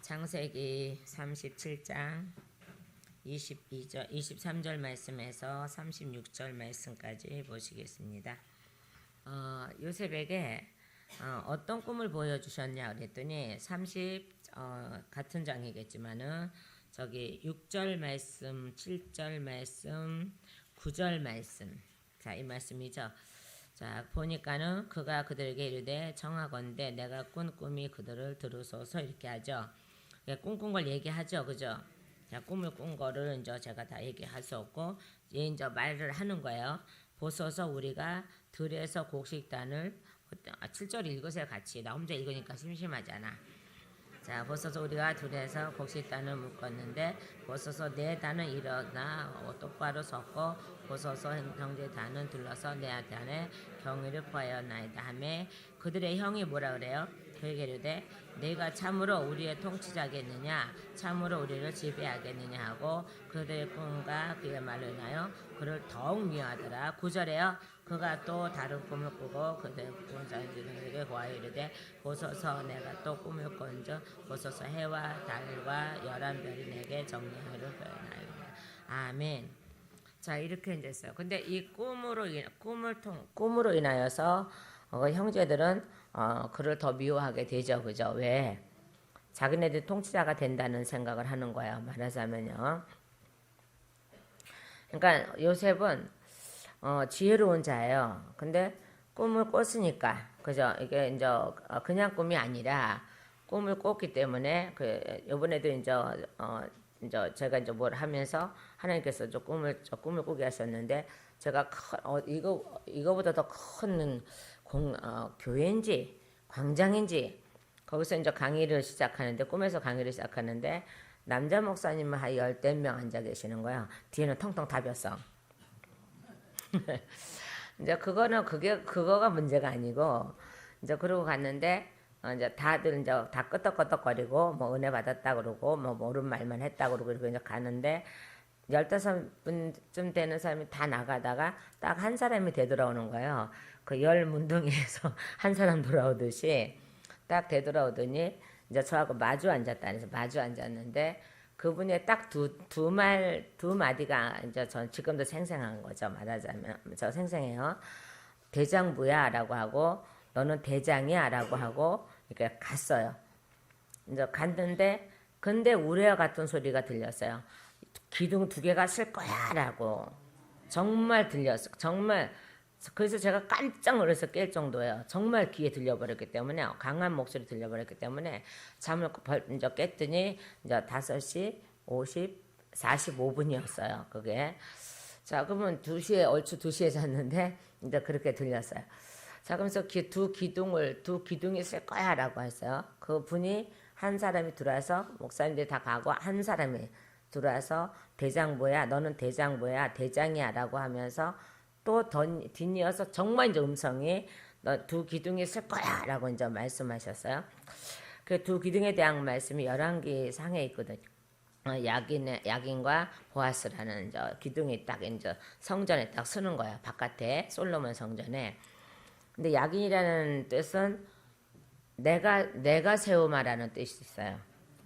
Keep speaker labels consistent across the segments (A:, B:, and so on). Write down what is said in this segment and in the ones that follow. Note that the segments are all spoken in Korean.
A: 창세기 37장 23절 말씀에서 36절 말씀까지 보시겠습니다. 요셉에게 어떤 꿈을 보여주셨냐 그랬더니 같은 장이겠지만은 저기 6절 말씀, 7절 말씀, 9절 말씀. 자, 이 말씀이죠. 자, 보니까는 그가 그들에게 이르되 정하건대 내가 꾼 꿈이 그들을 들으소서 이렇게 하죠. 꿈꾼 걸 얘기하죠. 그죠? 자, 꿈을 꾼 거를 이제 제가 다 얘기할 수 없고 이제 말을 하는 거예요. 보소서 우리가 들에서 곡식단을 7절 읽으세요. 같이. 나 혼자 읽으니까 심심하잖아. 자, 보소서 우리가 둘에서 곡식단을 묶었는데 보소서 내 단은 일어나 똑바로 섰고 보소서 형제 단은 둘러서 내 단에 경의를 구하였나이다 하매 그들의 형이 뭐라 그래요? 그에게 이르되 내가 참으로 우리의 통치자겠느냐 참으로 우리를 지배하겠느냐 하고 그들의 꿈과 그의 말로 인하여 그를 더욱 미워하더라. 9절에요. 그가 또 다른 꿈을 꾸고 그들의 군사들에게 구하여 이르되 보소서 내가 또 꿈을 꾼즉 보소서 해와 달과 11별이 내게 정리하기를 구하나이다. 아멘. 자, 이렇게 이제 했어요. 근데 이 꿈으로 인하여서 형제들은 그를 더 미워하게 되죠. 그죠? 왜? 자기네들 통치자가 된다는 생각을 하는 거예요. 말하자면요. 그러니까 요셉은 지혜로운 자예요. 근데 꿈을 꿨으니까, 그죠? 이게 이제 그냥 꿈이 아니라 꿈을 꿨기 때문에 이번에도 이제 제가 이제 뭘 하면서 하나님께서 꿈을 꾸게 하셨는데 제가 이거보다 더 큰 교회인지 광장인지 거기서 이제 강의를 시작하는데 꿈에서 강의를 시작하는데 남자 목사님은 한 10명 앉아 계시는 거야. 뒤에는 텅텅 다 비었어. 이제 그거가 문제가 아니고 이제 그러고 갔는데 이제 다들 이제 다 끄덕끄덕거리고 뭐 은혜 받았다 그러고 뭐 옳은 말만 했다 그러고 이렇게 이제 가는데 15분쯤 되는 사람이 다 나가다가 딱 한 사람이 되돌아오는 거예요. 그 열 문둥이에서 한 사람 돌아오듯이 딱 되돌아오더니 이제 저하고 마주 앉았다. 그래서 마주 앉았는데 그분의 딱 두 마디가 이제 전 지금도 생생한 거죠. 말하자면 저 생생해요. 대장부야 라고 하고 너는 대장이야 라고 하고 이렇게 갔어요. 이제 갔는데 근데 우레와 같은 소리가 들렸어요. 기둥 2개가 쓸 거야 라고 정말 들렸어. 정말. 그래서 제가 깜짝 놀라서 깰 정도예요. 정말 귀에 들려버렸기 때문에 강한 목소리 들려버렸기 때문에 잠을 이제 깼더니 이제 5시 45분이었어요. 그게. 자, 그러면 얼추 2시에 잤는데 이제 그렇게 들렸어요. 자, 그러면서 두 기둥이 쓸 거야 라고 했어요. 그 분이 한 사람이 들어와서 목사님들이 다 가고 한 사람이 들어와서 대장보야 너는 대장보야 대장이야 라고 하면서 또 뒷이어서 정말 이제 음성이 너 두 기둥이 쓸 거야 라고 이제 말씀하셨어요. 그 두 기둥에 대한 말씀이 11기 상에 있거든요. 야긴과 보아스라는 이제 기둥이 딱 이제 성전에 딱 서는 거야. 바깥에 솔로몬 성전에. 근데 야긴이라는 뜻은 내가 세우마라는 뜻이 있어요.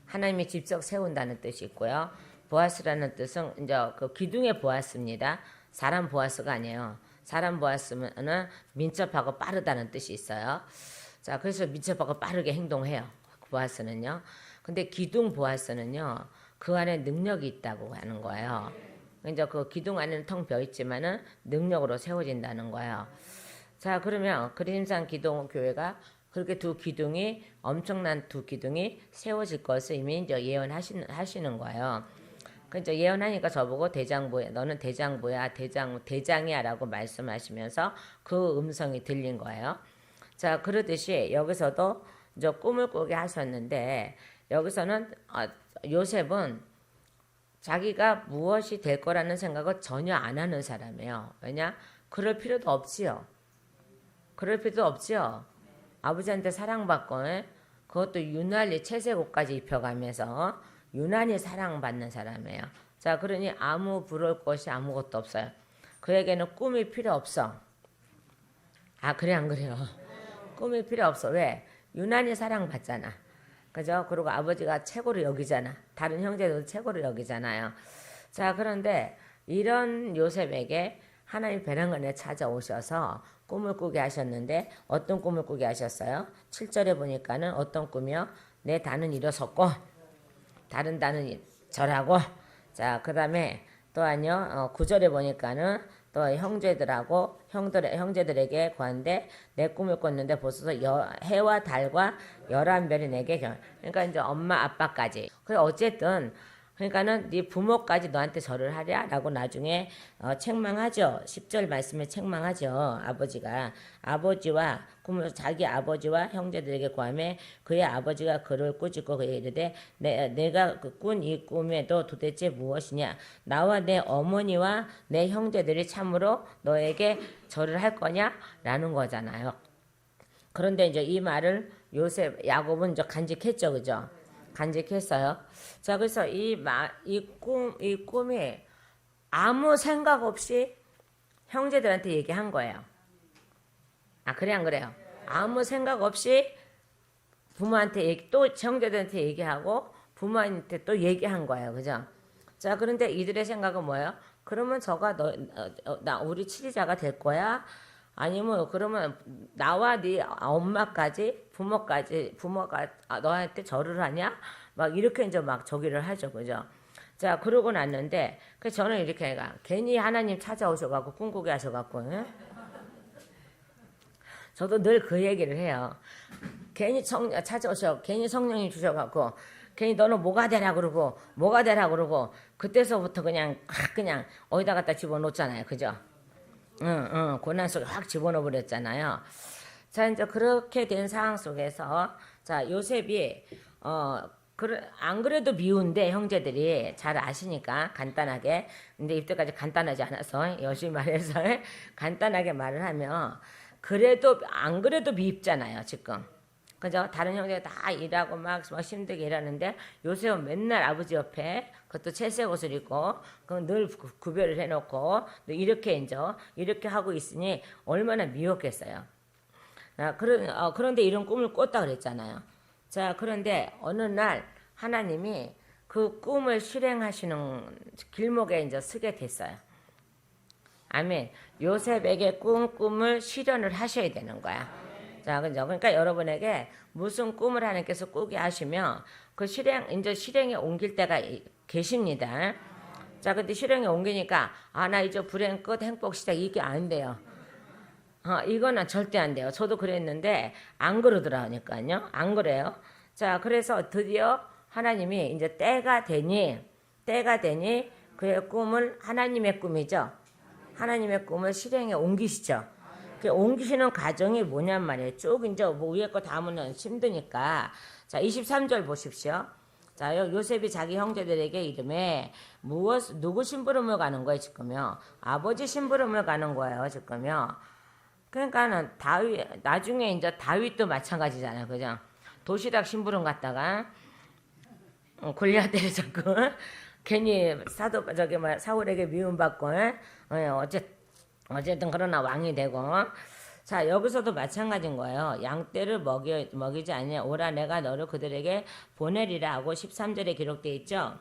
A: 하나님이 직접 세운다는 뜻이 있고요. 보아스라는 뜻은 이제 그 기둥의 보아스입니다. 사람 보아스가 아니에요. 사람 보아스는 민첩하고 빠르다는 뜻이 있어요. 자, 그래서 민첩하고 빠르게 행동해요. 보아스는요. 근데 기둥 보아스는요. 그 안에 능력이 있다고 하는 거예요. 이제 그 기둥 안에는 텅 비어 있지만은 능력으로 세워진다는 거예요. 자, 그러면 그림산 기동 교회가 그렇게 엄청난 두 기둥이 세워질 것을 이미 이제 예언하시는 거예요. 그래서 예언하니까 저보고 대장부야, 너는 대장부야, 대장이야 라고 말씀하시면서 그 음성이 들린 거예요. 자, 그러듯이 여기서도 이제 꿈을 꾸게 하셨는데 여기서는 요셉은 자기가 무엇이 될 거라는 생각을 전혀 안 하는 사람이에요. 왜냐? 그럴 필요도 없지요. 아버지한테 사랑받고 그것도 유난히 채색옷까지 입혀가면서 유난히 사랑받는 사람이에요. 자, 그러니 아무 부러울 것이 아무것도 없어요. 그에게는 꿈이 필요 없어. 아, 그래 안 그래요? 꿈이 필요 없어. 왜? 유난히 사랑받잖아. 그죠? 그리고 아버지가 최고로 여기잖아. 다른 형제들도 최고로 여기잖아요. 자, 그런데 이런 요셉에게 하나님 배란간에 찾아오셔서 꿈을 꾸게 하셨는데 어떤 꿈을 꾸게 하셨어요? 7절에 보니까는 어떤 꿈이요? 내 단은 일어섰고 다른 단은 절하고, 자, 그 다음에 또한요, 9절에 보니까는 또 형제들하고 형제들에게 구한데 내 꿈을 꿨는데 벌써 해와 달과 11별이 내게 그러니까 이제 엄마 아빠까지. 그래 어쨌든 그러니까는 네 부모까지 너한테 절을 하랴라고 나중에 책망하죠. 10절 말씀에 책망하죠. 아버지가 아버지와 꿈을 자기 아버지와 형제들에게 구하며 그의 아버지가 그를 꾸짖고 그에게 이르되 내가 꾼 이 꿈에도 도대체 무엇이냐? 나와 내 어머니와 내 형제들이 참으로 너에게 절을 할 거냐라는 거잖아요. 그런데 이제 이 말을 야곱은 이제 간직했죠, 그죠? 간직했어요. 자, 그래서 이 꿈이 아무 생각 없이 형제들한테 얘기한 거예요. 아, 그래, 안 그래요? 아무 생각 없이 부모한테 또 형제들한테 얘기하고 부모한테 또 얘기한 거예요. 그죠? 자, 그런데 이들의 생각은 뭐예요? 그러면 저가 우리 치리자가 될 거야? 아니면 그러면 나와 네 엄마까지 부모가 너한테 절을 하냐? 막 이렇게 이제 막 저기를 하죠, 그죠? 자, 그러고 났는데 그래서 저는 이렇게 해가 괜히 하나님 찾아오셔갖고 꿈꾸게 하셔갖고, 응? 저도 늘 그 얘기를 해요. 괜히 찾아오셔, 괜히 성령님 주셔갖고 괜히 너는 뭐가 되라 그러고 그때서부터 그냥 어디다 갖다 집어넣잖아요, 그죠? 고난 속에 확 집어넣어 버렸잖아요. 자, 이제 그렇게 된 상황 속에서, 자, 요셉이, 안 그래도 미운데, 형제들이 잘 아시니까, 간단하게. 근데 이때까지 간단하지 않아서, 열심히 말해서, 간단하게 말을 하면, 안 그래도 미입잖아요, 지금. 그죠? 다른 형제가 다 일하고 막 힘들게 일하는데 요셉은 맨날 아버지 옆에 그것도 채색 옷을 입고 늘 구별을 해놓고 이렇게 하고 있으니 얼마나 미웠겠어요. 그런데 이런 꿈을 꿨다 그랬잖아요. 자, 그런데 어느 날 하나님이 그 꿈을 실행하시는 길목에 이제 서게 됐어요. 아멘. 요셉에게 꿈을 실현을 하셔야 되는 거야. 자, 그죠? 그러니까 여러분에게 무슨 꿈을 하나님께서 꾸게 하시면 그 실행에 옮길 때가 계십니다. 자, 근데 실행에 옮기니까 나 이제 불행 끝 행복 시작 이게 안 돼요. 이거는 절대 안 돼요. 저도 그랬는데 안 그러더라니까요. 안 그래요. 자, 그래서 드디어 하나님이 이제 때가 되니 그의 꿈을 하나님의 꿈이죠. 하나님의 꿈을 실행에 옮기시죠. 옮기시는 과정이 뭐냔 말이에요. 쭉 이제 위에 거 다 하면 힘드니까. 자, 23절 보십시오. 자, 요셉이 자기 형제들에게 이름에 누구 심부름을 가는 거예요, 지금요? 아버지 심부름을 가는 거예요, 지금요. 그러니까는 나중에 이제 다윗도 마찬가지잖아요, 그죠? 도시락 심부름 갔다가 골리앗을 자꾸 괜히 사울에게 미움받고 어쨌든 그러나 왕이 되고. 자, 여기서도 마찬가지인 거예요. 양떼를 먹이지 않냐 오라 내가 너를 그들에게 보내리라 하고 13절에 기록되어 있죠.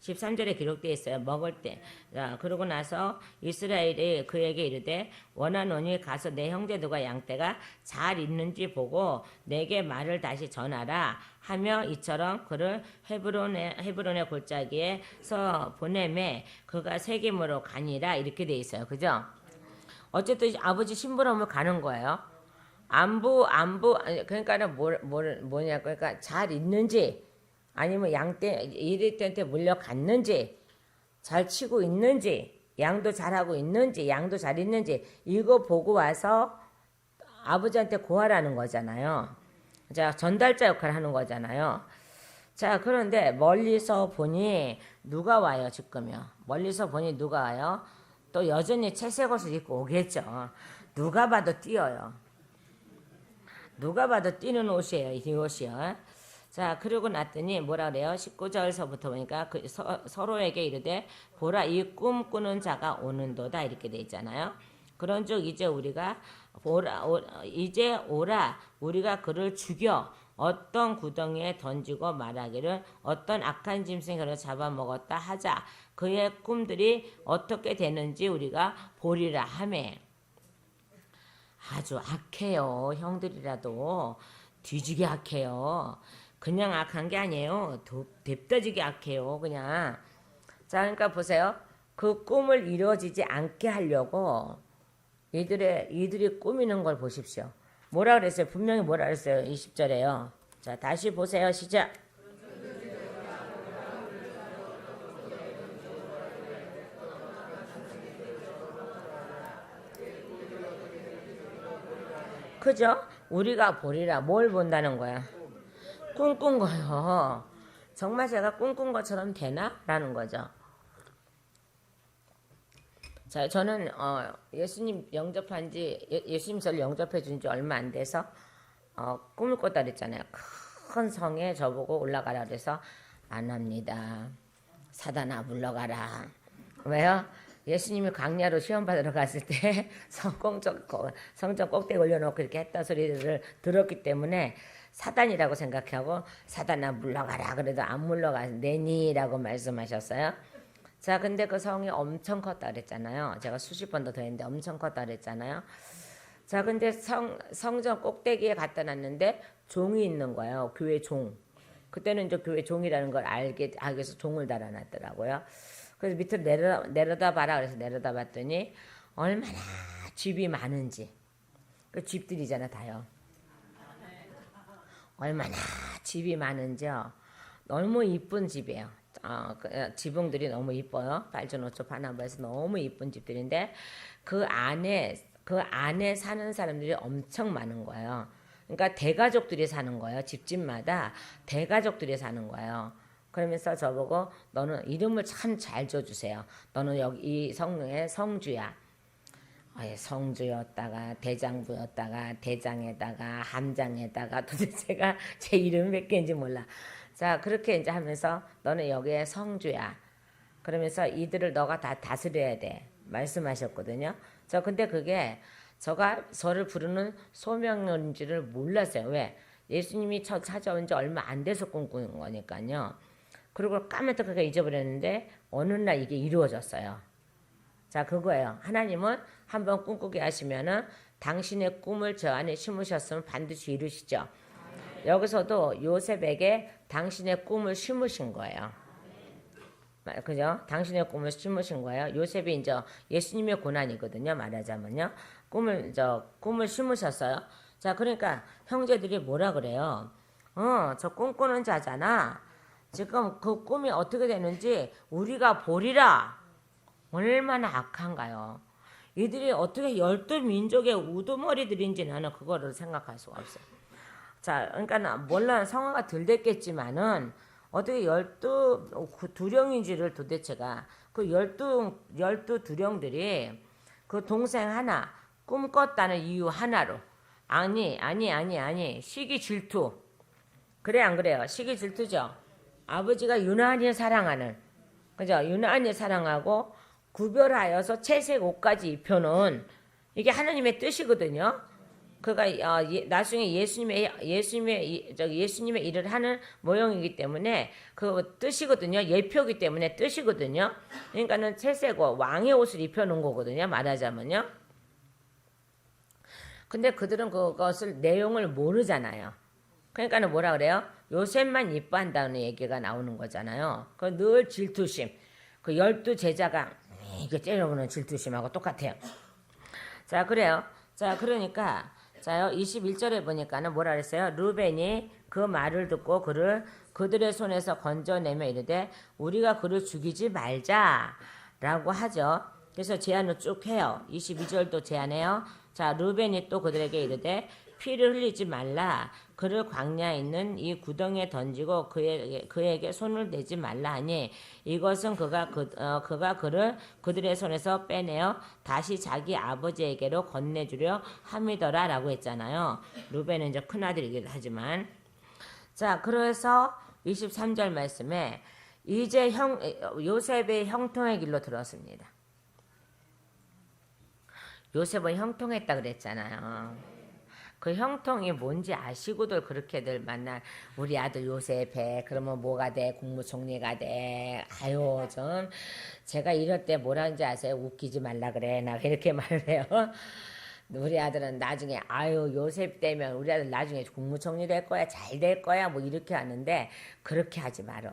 A: 13절에 기록되어 있어요. 먹을 때. 자, 그러고 나서 이스라엘이 그에게 이르되 원하노니 가서 내 형제들과 양떼가 잘 있는지 보고 내게 말을 다시 전하라 하며 이처럼 그를 헤브론의 골짜기에서 보내매 그가 세겜으로 가니라 이렇게 돼 있어요. 그죠? 어쨌든 아버지 심부름을 가는 거예요. 그러니까는 뭐냐 그러니까 잘 있는지 아니면 양떼 이리한테 물려갔는지 잘 치고 있는지 양도 잘하고 있는지 양도 잘 있는지 이거 보고 와서 아버지한테 고하라는 거잖아요. 자, 전달자 역할을 하는 거잖아요. 자, 그런데 멀리서 보니 누가 와요, 지금요? 멀리서 보니 누가 와요? 또 여전히 채색 옷을 입고 오겠죠. 누가 봐도 띄어요. 누가 봐도 띄는 옷이에요, 이 옷이요. 자, 그러고 났더니 뭐라 그래요? 19절서부터 보니까 서로에게 이르되 보라 이 꿈꾸는 자가 오는도다 이렇게 돼 있잖아요. 그런즉 이제 오라 우리가 그를 죽여 어떤 구덩이에 던지고 말하기를 어떤 악한 짐승이 그를 잡아먹었다 하자. 그의 꿈들이 어떻게 되는지 우리가 보리라 하매. 아주 악해요. 형들이라도 뒤지게 악해요. 그냥 악한 게 아니에요. 뎁떠지게 악해요. 그냥. 자, 그러니까 보세요. 그 꿈을 이루어지지 않게 하려고 이들이 꾸미는 걸 보십시오. 뭐라 그랬어요? 분명히 뭐라 그랬어요? 20절에요. 자, 다시 보세요. 시작. 그죠? 우리가 보리라. 뭘 본다는 거야? 꿈꾼 거요. 정말 제가 꿈꾼 것처럼 되나? 라는 거죠. 자, 저는 예수님 영접한 지 예수님 저를 영접해 준 지 얼마 안 돼서 꿈을 꿨다 그랬잖아요. 큰 성에 저보고 올라가라 그래서 안 합니다. 사단아 물러가라. 왜요? 예수님이 광야로 시험 받으러 갔을 때 성전 꼭대기 올려놓고 이렇게 했다 소리를 들었기 때문에 사단이라고 생각하고 사단아 물러가라 그래도 안 물러가내니라고 말씀하셨어요. 자, 근데 그 성이 엄청 컸다 그랬잖아요. 제가 수십 번도 더 했는데 엄청 컸다 그랬잖아요. 자, 근데 성전 꼭대기에 갖다 놨는데 종이 있는 거예요. 교회 종. 그때는 이제 교회 종이라는 걸 알게 해서 종을 달아놨더라고요. 그래서 밑으로 내려다 봐라 그래서 내려다 봤더니 얼마나 집이 많은지. 그 집들이잖아 다요. 얼마나 집이 많은지요. 너무 이쁜 집이에요. 지붕들이 너무 이뻐요. 발전호초 파나무에서 너무 이쁜 집들인데 그 안에 사는 사람들이 엄청 많은 거예요. 그러니까 대가족들이 사는 거예요. 집집마다 대가족들이 사는 거예요. 그러면서 저보고 너는 이름을 참 잘 줘주세요. 너는 여기 이 성의 성주야. 성주였다가 대장부였다가 대장에다가 함장에다가 도대체가 제 이름이 몇 개인지 몰라. 자, 그렇게 이제 하면서 너는 여기에 성주야. 그러면서 이들을 너가 다 다스려야 돼. 말씀하셨거든요. 근데 그게 저를 부르는 소명인지를 몰랐어요. 왜? 예수님이 찾아온 지 얼마 안 돼서 꿈꾸는 거니까요. 그리고 까맣게 잊어버렸는데 어느 날 이게 이루어졌어요. 자, 그거예요. 하나님은 한번 꿈꾸게 하시면은 당신의 꿈을 저 안에 심으셨으면 반드시 이루시죠. 여기서도 요셉에게 당신의 꿈을 심으신 거예요. 그죠? 당신의 꿈을 심으신 거예요. 요셉이 이제 예수님의 고난이거든요. 말하자면요. 꿈을 심으셨어요. 자, 그러니까 형제들이 뭐라 그래요? 저 꿈꾸는 자잖아. 지금 그 꿈이 어떻게 되는지 우리가 보리라. 얼마나 악한가요? 이들이 어떻게 12민족의 우두머리들인지 나는 그거를 생각할 수가 없어요. 자, 그러니까 물론 성화가 덜 됐겠지만은 어떻게 12두령인지를 도대체가 그 12 두령들이 그 동생 하나 꿈꿨다는 이유 하나로 아니 시기 질투. 그래 안 그래요? 시기 질투죠. 아버지가 유난히 사랑하는, 그죠? 유난히 사랑하고 구별하여서 채색 옷까지 입혀놓은 이게 하나님의 뜻이거든요. 그가 나중에 예수님의 일을 하는 모형이기 때문에 그 뜻이거든요. 예표기 때문에 뜻이거든요. 그러니까는 채색 옷, 왕의 옷을 입혀놓은 거거든요. 말하자면요. 근데 그들은 그것을 내용을 모르잖아요. 그러니까는 뭐라 그래요? 요셉만 이뻐한다는 얘기가 나오는 거잖아요. 그 늘 질투심. 그 12제자가 이게 째려보는 질투심하고 똑같아요. 자, 그래요. 자, 그러니까 자요 21절에 보니까는 뭐라 그랬어요? 루벤이 그 말을 듣고 그들의 손에서 건져내며 이르되 우리가 그를 죽이지 말자라고 하죠. 그래서 제안을 쭉 해요. 22절도 제안해요. 자, 루벤이 또 그들에게 이르되 피를 흘리지 말라. 그를 광야에 있는 이 구덩이에 던지고 그에게 손을 대지 말라 하니 이것은 그가 그를 그들의 손에서 빼내어 다시 자기 아버지에게로 건네주려 함이더라 라고 했잖아요. 루벤은 이제 큰아들이기도 하지만. 자, 그래서 23절 말씀에 이제 요셉의 형통의 길로 들었습니다. 요셉은 형통했다 그랬잖아요. 그 형통이 뭔지 아시고들 그렇게들 만날 우리 아들 요셉에 그러면 뭐가 돼? 국무총리가 돼. 아유 좀 제가 이럴 때 뭐라는지 아세요? 웃기지 말라 그래. 나 이렇게 말을 해요. 우리 아들은 나중에 아유 요셉 되면 우리 아들 나중에 국무총리 될 거야. 잘 될 거야. 뭐 이렇게 하는데 그렇게 하지 말어.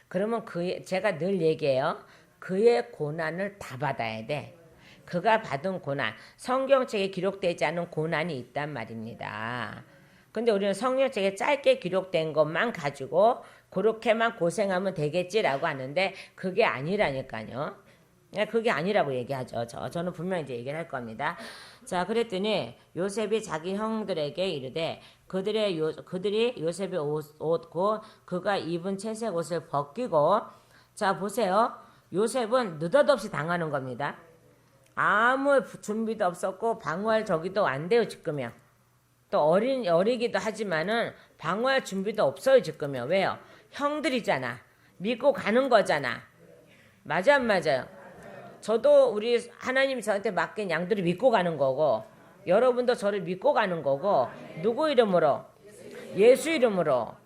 A: 그러면 제가 늘 얘기해요. 그의 고난을 다 받아야 돼. 그가 받은 고난, 성경책에 기록되지 않은 고난이 있단 말입니다. 근데 우리는 성경책에 짧게 기록된 것만 가지고 그렇게만 고생하면 되겠지라고 하는데 그게 아니라니까요. 그게 아니라고 얘기하죠. 저는 분명히 이제 얘기를 할 겁니다. 자, 그랬더니 요셉이 자기 형들에게 이르되 그들이 요셉의 옷고 그가 입은 채색 옷을 벗기고 자 보세요. 요셉은 느닷없이 당하는 겁니다. 아무 준비도 없었고 방어할 저기도 안 돼요 지금이요. 또 어리기도 하지만은 방어할 준비도 없어요 지금이요. 왜요? 형들이잖아. 믿고 가는 거잖아. 맞아 안 맞아요? 저도 우리 하나님이 저한테 맡긴 양들을 믿고 가는 거고 여러분도 저를 믿고 가는 거고 누구 이름으로? 예수 이름으로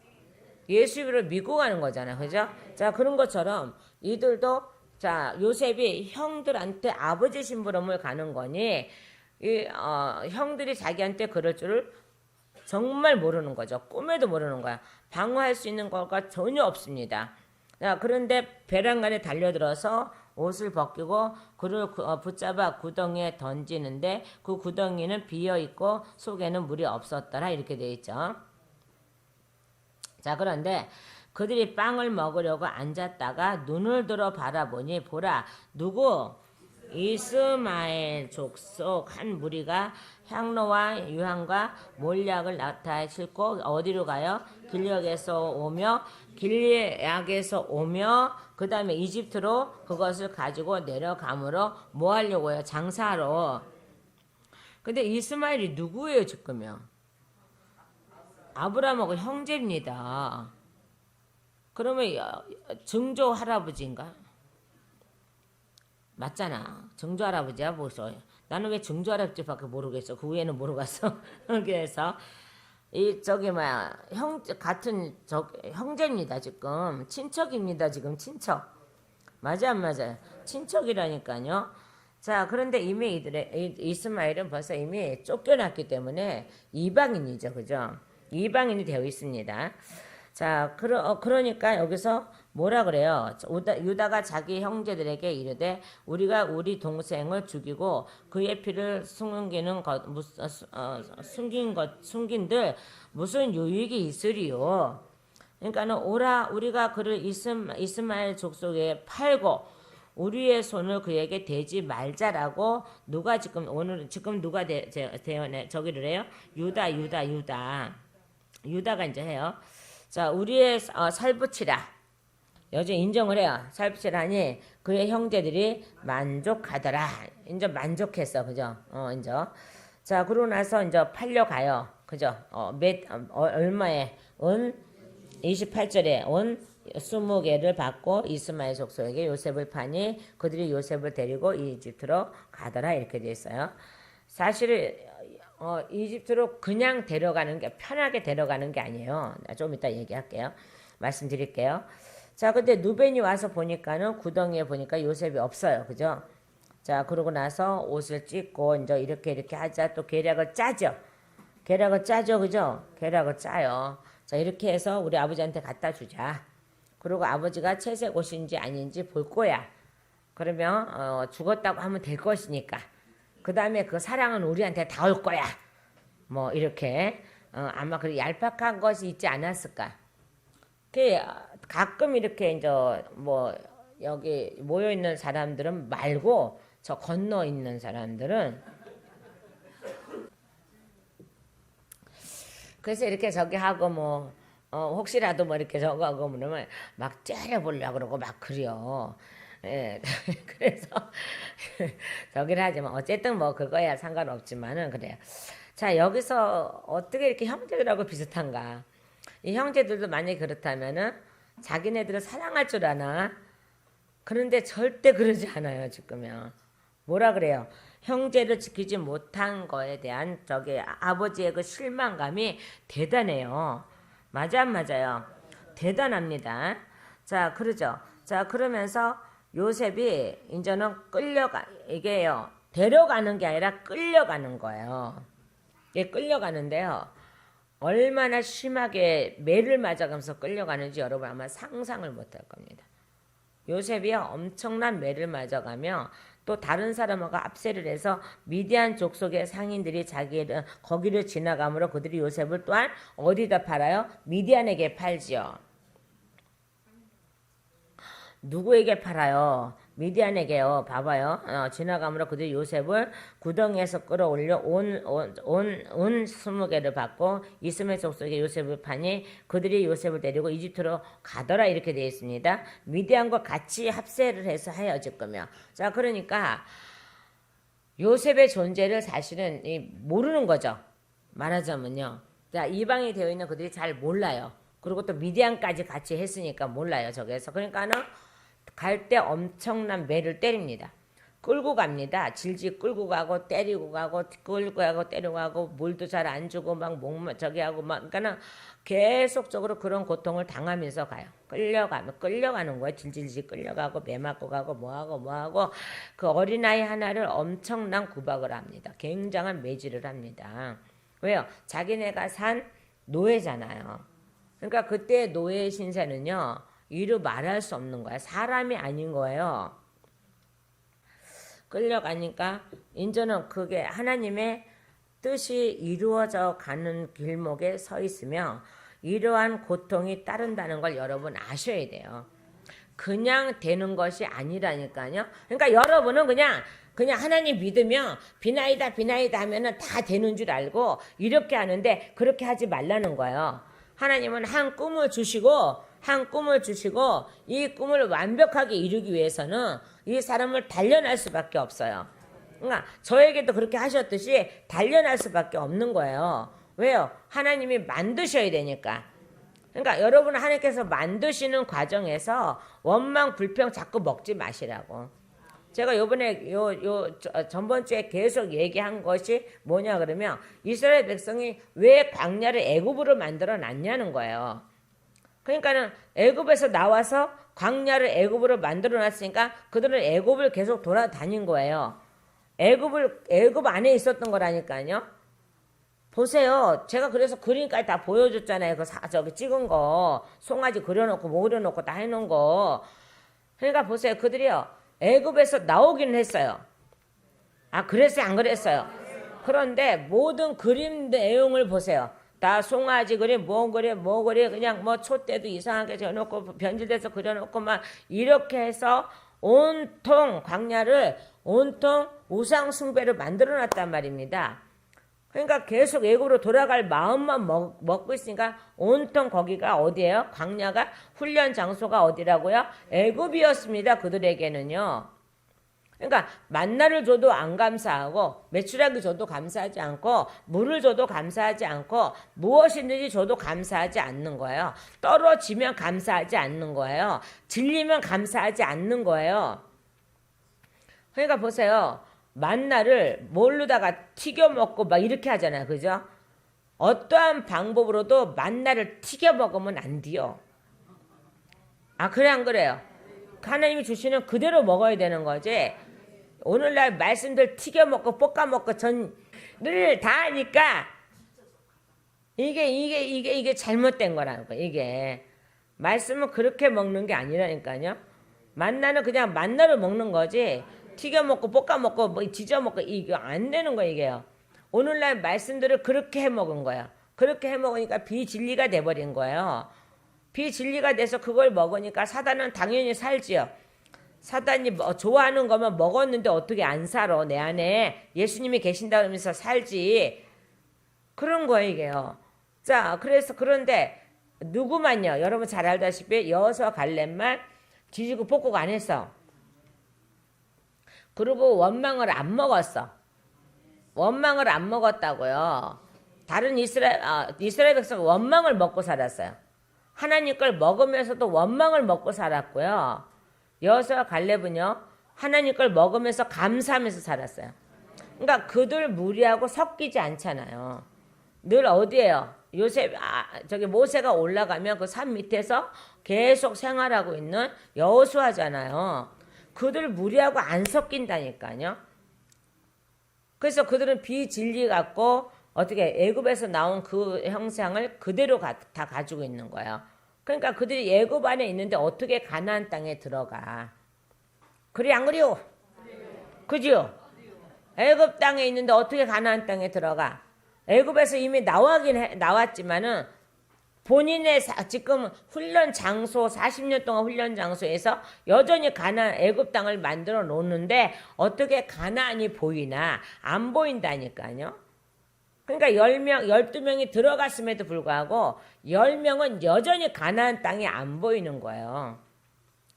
A: 믿고 가는 거잖아. 그죠? 자 그런 것처럼 이들도 자 요셉이 형들한테 아버지 심부름을 가는 거니 형들이 자기한테 그럴 줄을 정말 모르는 거죠. 꿈에도 모르는 거야. 방어할 수 있는 거가 전혀 없습니다. 자, 그런데 배란간에 달려들어서 옷을 벗기고 그를 붙잡아 구덩이에 던지는데 그 구덩이는 비어있고 속에는 물이 없었더라 이렇게 되어 있죠. 자 그런데 그들이 빵을 먹으려고 앉았다가 눈을 들어 바라보니 보라 누구? 이스마엘 족속 한 무리가 향로와 유향과 몰약을 나타에 싣고 어디로 가요? 길약에서 오며 그 다음에 이집트로 그것을 가지고 내려가므로 뭐 하려고요? 장사로. 근데 이스마엘이 누구예요 지금요? 아브라함하고 형제입니다. 그러면 증조 할아버지인가? 맞잖아. 증조 할아버지야 뭐서. 나는 왜 증조 할아버지밖에 모르겠어. 그 위에는 모르겠어. 그래서 같은 형제입니다 지금. 친척입니다 지금 친척. 맞아 안 맞아요? 친척이라니까요. 자 그런데 이미 이스마엘은 벌써 이미 쫓겨났기 때문에 이방인이죠, 그죠? 이방인이 되어 있습니다. 자, 그러니까 여기서 뭐라 그래요? 유다가 자기 형제들에게 이르되 우리가 우리 동생을 죽이고 그의 피를 숨긴들 무슨 유익이 있으리요? 그러니까는 오라 우리가 그를 이스마엘 족속에 팔고 우리의 손을 그에게 대지 말자라고 누가 지금 누가 저기를 해요? 유다가 이제 해요. 자, 우리의 살붙이라. 여전히 인정을 해요. 살붙이라니 그의 형제들이 만족하더라. 이제 만족했어. 그죠? 이제. 자, 그러고 나서 이제 팔려가요. 그죠? 얼마에? 28절에 20개를 받고 이스마엘 족속에게 요셉을 파니 그들이 요셉을 데리고 이집트로 가더라. 이렇게 돼 있어요. 사실은 이집트로 그냥 데려가는 게 편하게 데려가는 게 아니에요. 좀 이따 얘기할게요. 말씀드릴게요. 자, 근데 누벤이 와서 보니까는 구덩이에 보니까 요셉이 없어요. 그죠? 자, 그러고 나서 옷을 찢고 이제 이렇게 하자. 또 계략을 짜죠. 그죠? 계략을 짜요. 자, 이렇게 해서 우리 아버지한테 갖다 주자. 그리고 아버지가 채색 옷인지 아닌지 볼 거야. 그러면 죽었다고 하면 될 것이니까. 그 다음에 그 사랑은 우리한테 다 올 거야. 뭐 이렇게 아마 그 얄팍한 것이 있지 않았을까. 가끔 이렇게 이제 뭐 여기 모여 있는 사람들은 말고 저 건너 있는 사람들은 그래서 이렇게 저기 하고 뭐 혹시라도 뭐 이렇게 저거 하고 그러면 막 째려보려고 그러고 막 그래요. 예, 그래서 저기를 하지만 어쨌든 뭐 그거야 상관없지만은 그래요. 자 여기서 어떻게 이렇게 형제들하고 비슷한가? 이 형제들도 만약에 그렇다면은 자기네들을 사랑할 줄 아나? 그런데 절대 그러지 않아요 지금요. 뭐라 그래요? 형제를 지키지 못한 거에 대한 저기 아버지의 그 실망감이 대단해요. 맞아 안 맞아요? 대단합니다. 자, 그러죠. 자, 그러면서 요셉이 이제는 이게요. 데려가는 게 아니라 끌려가는 거예요. 이게 끌려가는데요. 얼마나 심하게 매를 맞아가면서 끌려가는지 여러분 아마 상상을 못할 겁니다. 요셉이 엄청난 매를 맞아가며 또 다른 사람하고 압세를 해서 미디안 족속의 상인들이 거기를 지나가므로 그들이 요셉을 또한 어디다 팔아요? 미디안에게 팔지요. 누구에게 팔아요? 미디안에게요. 봐봐요. 지나가므로 그들이 요셉을 구덩이에서 끌어올려 온 20개를 받고 이스마엘 족속에 요셉을 파니 그들이 요셉을 데리고 이집트로 가더라 이렇게 되어 있습니다. 미디안과 같이 합세를 해서 헤어질 거며. 자, 그러니까 요셉의 존재를 사실은 모르는 거죠. 말하자면요. 자, 이방이 되어 있는 그들이 잘 몰라요. 그리고 또 미디안까지 같이 했으니까 몰라요. 저기에서. 그러니까는 갈 때 엄청난 매를 때립니다. 끌고 갑니다. 질질 끌고 가고 때리고 가고 끌고 가고 때리고 가고 물도 잘 안 주고 막 저기 하고 막 그러니까는 계속적으로 그런 고통을 당하면서 가요. 끌려가는 거예요. 질질질 끌려가고 매 맞고 가고 뭐하고 그 어린아이 하나를 엄청난 구박을 합니다. 굉장한 매질을 합니다. 왜요? 자기네가 산 노예잖아요. 그러니까 그때 노예 신세는요. 이루 말할 수 없는 거야. 사람이 아닌 거예요. 끌려가니까 이제는 그게 하나님의 뜻이 이루어져 가는 길목에 서 있으며 이러한 고통이 따른다는 걸 여러분 아셔야 돼요. 그냥 되는 것이 아니라니까요. 그러니까 여러분은 그냥 하나님 믿으면 비나이다 하면은 다 되는 줄 알고 이렇게 하는데 그렇게 하지 말라는 거예요. 하나님은 한 꿈을 주시고 이 꿈을 완벽하게 이루기 위해서는 이 사람을 단련할 수밖에 없어요. 그러니까 저에게도 그렇게 하셨듯이 단련할 수밖에 없는 거예요. 왜요? 하나님이 만드셔야 되니까. 그러니까 여러분 하나님께서 만드시는 과정에서 원망 불평 자꾸 먹지 마시라고. 제가 요번에 전번주에 계속 얘기한 것이 뭐냐 그러면 이스라엘 백성이 왜 광야를 애굽으로 만들어 놨냐는 거예요. 그러니까는 애굽에서 나와서 광야를 애굽으로 만들어 놨으니까 그들은 애굽을 계속 돌아다닌 거예요. 애굽 안에 있었던 거라니까요. 보세요. 제가 그래서 그림까지 다 보여줬잖아요. 저기 찍은 거. 송아지 그려놓고 뭐 그려놓고 다 해놓은 거. 그러니까 보세요. 그들이요. 애굽에서 나오기는 했어요. 아, 그랬어요? 안 그랬어요? 그런데 모든 그림 내용을 보세요. 다 송아지 그림, 뭐 그래, 그냥 뭐 촛대도 이상하게 해놓고 변질돼서 그려놓고 막 이렇게 해서 온통 광야를 온통 우상 숭배를 만들어놨단 말입니다. 그러니까 계속 애굽으로 돌아갈 마음만 먹고 있으니까 온통 거기가 어디예요? 광야가 훈련 장소가 어디라고요? 애굽이었습니다. 그들에게는요. 그러니까 만나를 줘도 안 감사하고 메추라기 줘도 감사하지 않고 물을 줘도 감사하지 않고 무엇이든지 줘도 감사하지 않는 거예요. 떨어지면 감사하지 않는 거예요. 질리면 감사하지 않는 거예요. 그러니까 보세요. 만나를 뭘로다가 튀겨 먹고 막 이렇게 하잖아요. 그죠? 어떠한 방법으로도 만나를 튀겨 먹으면 안 돼요. 아, 그래 안 그래요? 하나님이 주시는 그대로 먹어야 되는 거지. 오늘날 말씀들 튀겨 먹고 볶아 먹고 전을 다 하니까 이게 잘못된 거라는 거예요. 이게 말씀은 그렇게 먹는 게 아니라니까요. 만나는 그냥 만나를 먹는 거지. 튀겨 먹고 볶아 먹고 뭐 지져 먹고 이거 안 되는 거예요. 이게요. 오늘날 말씀들을 그렇게 해 먹은 거예요. 그렇게 해 먹으니까 비진리가 돼 버린 거예요. 비진리가 돼서 그걸 먹으니까 사단은 당연히 살지요. 사단이 좋아하는 것만 먹었는데 어떻게 안 살아? 내 안에 예수님이 계신다 그러면서 살지. 그런 거예요, 이게요. 자, 그런데 누구만요? 여러분 잘 알다시피 여호수아 갈렙만 지지고 볶고 안 했어. 그리고 원망을 안 먹었어. 원망을 안 먹었다고요. 다른 이스라엘 백성은 원망을 먹고 살았어요. 하나님 걸 먹으면서도 원망을 먹고 살았고요. 여호수아 갈렙은요. 하나님 걸 먹으면서 감사하면서 살았어요. 그러니까 그들 무리하고 섞이지 않잖아요. 늘 어디에요? 저기 모세가 올라가면 그 산 밑에서 계속 생활하고 있는 여호수아잖아요. 그들 무리하고 안 섞인다니까요. 그래서 그들은 비진리 갖고 어떻게 애굽에서 나온 그 형상을 그대로 다 가지고 있는 거예요. 그러니까 그들이 애굽 안에 있는데 어떻게 가나안 땅에 들어가? 그래 안 그래요? 그죠? 애굽 땅에 있는데 어떻게 가나안 땅에 들어가? 애굽에서 이미 나왔지만은 본인의 지금 훈련 장소 40년 동안 훈련 장소에서 여전히 애굽 땅을 만들어 놓는데 어떻게 가나안이 보이나? 안 보인다니까요. 그러니까 12명이 들어갔음에도 불구하고 10명은 여전히 가나안 땅이 안 보이는 거예요.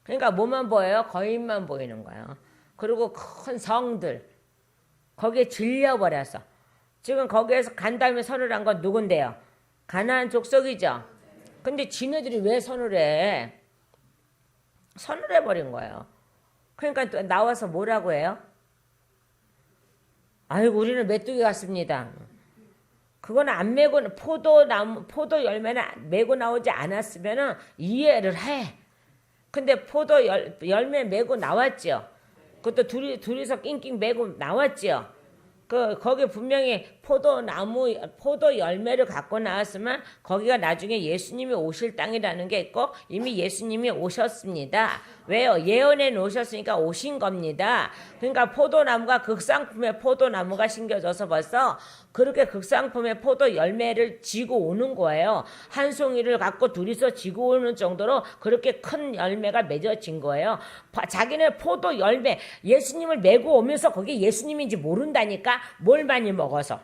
A: 그러니까 뭐만 보여요? 거인만 보이는 거예요. 그리고 큰 성들 거기에 질려버려서 지금 거기에서 간 다음에 선을 한 건 누군데요? 가나안 족속이죠. 근데 지네들이 왜 선을 해? 선을 해버린 거예요. 그러니까 또 나와서 뭐라고 해요? 아이고 우리는 메뚜기 같습니다. 그건 안 메고 포도 열매는 메고 나오지 않았으면 이해를 해. 근데 포도 열매 메고 나왔죠. 그것도 둘이서 낑낑 메고 나왔죠. 거기 분명히 포도 열매를 갖고 나왔으면 거기가 나중에 예수님이 오실 땅이라는 게 있고 이미 예수님이 오셨습니다. 왜요? 예언해 놓으셨으니까 오신 겁니다. 그러니까 포도나무가 극상품의 포도나무가 심겨져서 벌써 그렇게 극상품의 포도 열매를 지고 오는 거예요. 한 송이를 갖고 둘이서 지고 오는 정도로 그렇게 큰 열매가 맺어진 거예요. 자기네 포도 열매 예수님을 메고 오면서 그게 예수님인지 모른다니까. 뭘 많이 먹어서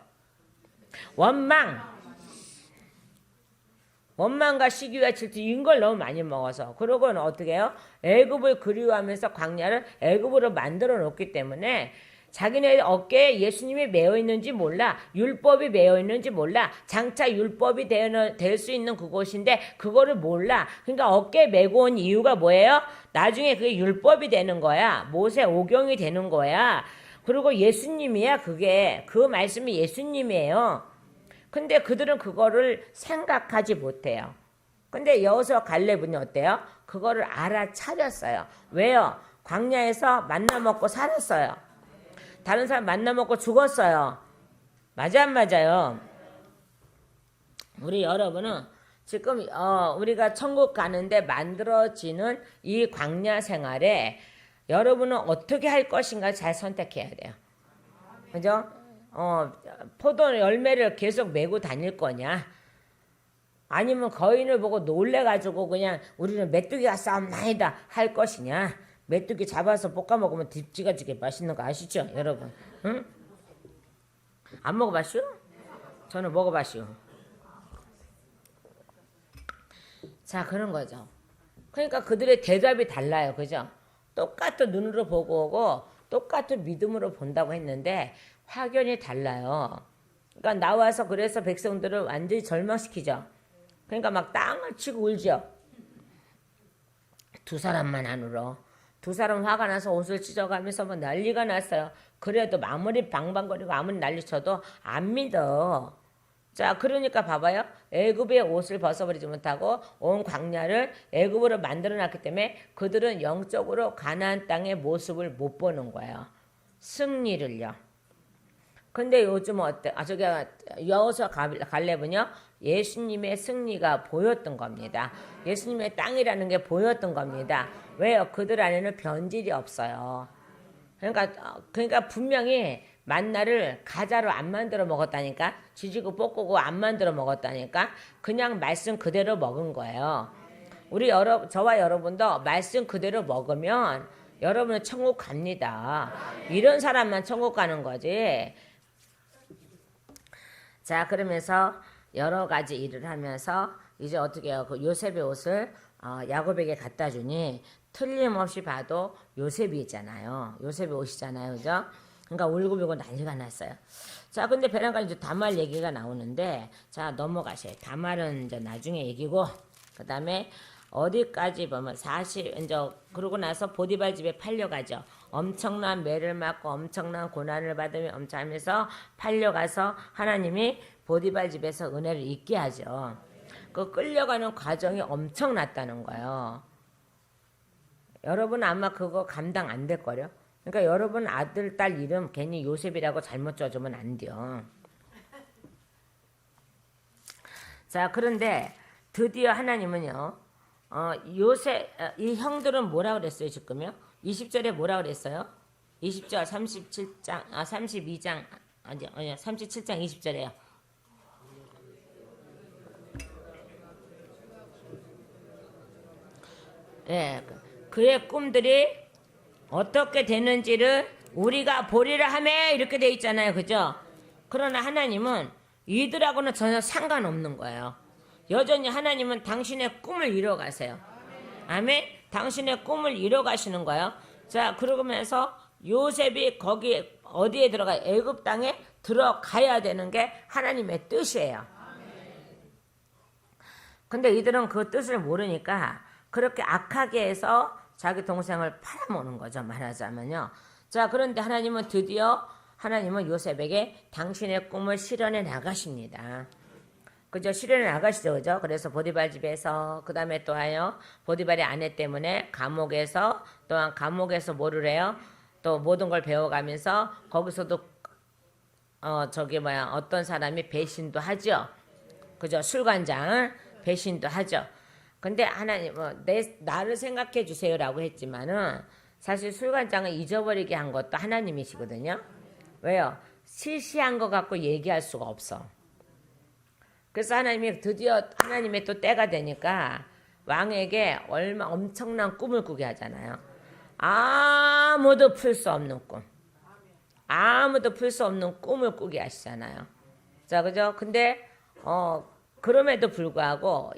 A: 원망과 시기와 질투 이런 걸 너무 많이 먹어서 그러고는 어떻게 해요? 애굽을 그리워하면서 광야를 애굽으로 만들어 놓기 때문에 자기네 어깨에 예수님이 매어 있는지 몰라. 율법이 매어 있는지 몰라. 장차 율법이 될 수 있는 그곳인데 그거를 몰라. 그러니까 어깨에 메고 온 이유가 뭐예요? 나중에 그게 율법이 되는 거야. 모세 오경이 되는 거야. 그리고 예수님이야. 그 말씀이 예수님이에요. 근데 그들은 그거를 생각하지 못해요. 근데 여호수아 갈렙은 어때요? 그거를 알아차렸어요. 왜요? 광야에서 만나 먹고 살았어요. 다른 사람 만나 먹고 죽었어요. 맞아 안 맞아요? 우리 여러분은 지금 우리가 천국 가는데 만들어지는 이 광야 생활에 여러분은 어떻게 할 것인가 잘 선택해야 돼요. 그죠? 포도 열매를 계속 메고 다닐 거냐? 아니면 거인을 보고 놀래가지고 그냥 우리는 메뚜기가 싸움나이다 할 것이냐? 메뚜기 잡아서 볶아 먹으면 딥지가지게 맛있는 거 아시죠? 여러분. 응? 안 먹어봤슈? 저는 먹어봤슈. 자, 그런 거죠. 그러니까 그들의 대답이 달라요. 그죠? 똑같은 눈으로 보고 오고 똑같은 믿음으로 본다고 했는데 확연히 달라요. 그러니까 나와서 그래서 백성들을 완전히 절망시키죠. 그러니까 막 땅을 치고 울죠. 두 사람만 안 울어. 두 사람 화가 나서 옷을 찢어가면서 뭐 난리가 났어요. 그래도 아무리 방방거리고 아무리 난리쳐도 안 믿어. 자, 그러니까 봐봐요. 애굽의 옷을 벗어버리지 못하고 온 광야를 애굽으로 만들어놨기 때문에 그들은 영적으로 가나안 땅의 모습을 못 보는 거예요. 승리를요. 근데 요즘 어때? 저기 여호수아 갈렙은요. 예수님의 승리가 보였던 겁니다. 예수님의 땅이라는 게 보였던 겁니다. 왜요? 그들 안에는 변질이 없어요. 그러니까 분명히 만나를 가자로 안 만들어 먹었다니까. 지지고 볶고 안 만들어 먹었다니까. 그냥 말씀 그대로 먹은 거예요. 저와 여러분도 말씀 그대로 먹으면 여러분은 천국 갑니다. 이런 사람만 천국 가는 거지. 자, 그러면서 여러 가지 일을 하면서 이제 어떻게 해요? 그 요셉의 옷을 야곱에게 갖다 주니 틀림없이 봐도 요셉이잖아요. 요셉의 옷이잖아요. 그죠? 그러니까 울고불고 난리가 났어요. 자, 근데 베란가 이제 다말 얘기가 나오는데, 자, 넘어가세요. 다말은 이제 나중에 얘기고, 그 다음에 어디까지 보면 이제 그러고 나서 보디발 집에 팔려가죠. 엄청난 매를 맞고 엄청난 고난을 받으며 엄청하면서 팔려가서 하나님이 보디발 집에서 은혜를 잊게 하죠. 그 끌려가는 과정이 엄청났다는 거예요. 여러분 아마 그거 감당 안 될 거요. 그러니까 여러분 아들 딸 이름 괜히 요셉이라고 잘못 줘주면 안 돼요. 자, 그런데 드디어 하나님은요, 요셉, 이 형들은 뭐라 그랬어요, 지금요? 20절에 뭐라 그랬어요? 20절, 37장, 32장, 아니, 37장 20절에요. 예, 그의 꿈들이 어떻게 되는지를 우리가 보리라 하매 이렇게 돼 있잖아요, 그죠? 그러나 하나님은 이들하고는 전혀 상관없는 거예요. 여전히 하나님은 당신의 꿈을 이뤄가세요. 아멘. 당신의 꿈을 이뤄가시는 거예요. 자, 그러면서 요셉이 거기 어디에 들어가 애굽 땅에 들어가야 되는 게 하나님의 뜻이에요. 근데 이들은 그 뜻을 모르니까 그렇게 악하게 해서 자기 동생을 팔아먹는 거죠, 말하자면요. 자, 그런데 하나님은 드디어 요셉에게 당신의 꿈을 실현해 나가십니다. 그죠? 실현해 나가시죠, 그죠? 그래서 보디발 집에서, 그 다음에 또 하여 보디발의 아내 때문에 감옥에서, 또한 감옥에서 뭐를 해요? 또 모든 걸 배워가면서 거기서도 어떤 사람이 배신도 하죠. 그죠? 술관장 배신도 하죠. 근데 하나님 나를 생각해 주세요라고 했지만은 사실 술관장을 잊어버리게 한 것도 하나님이시거든요. 왜요? 시시한 거 갖고 얘기할 수가 없어. 그래서 하나님이 드디어 하나님의 또 때가 되니까 왕에게 엄청난 꿈을 꾸게 하잖아요. 아무도 풀 수 없는 꿈. 아무도 풀 수 없는 꿈을 꾸게 하시잖아요. 자, 그죠? 근데 그럼에도 불구하고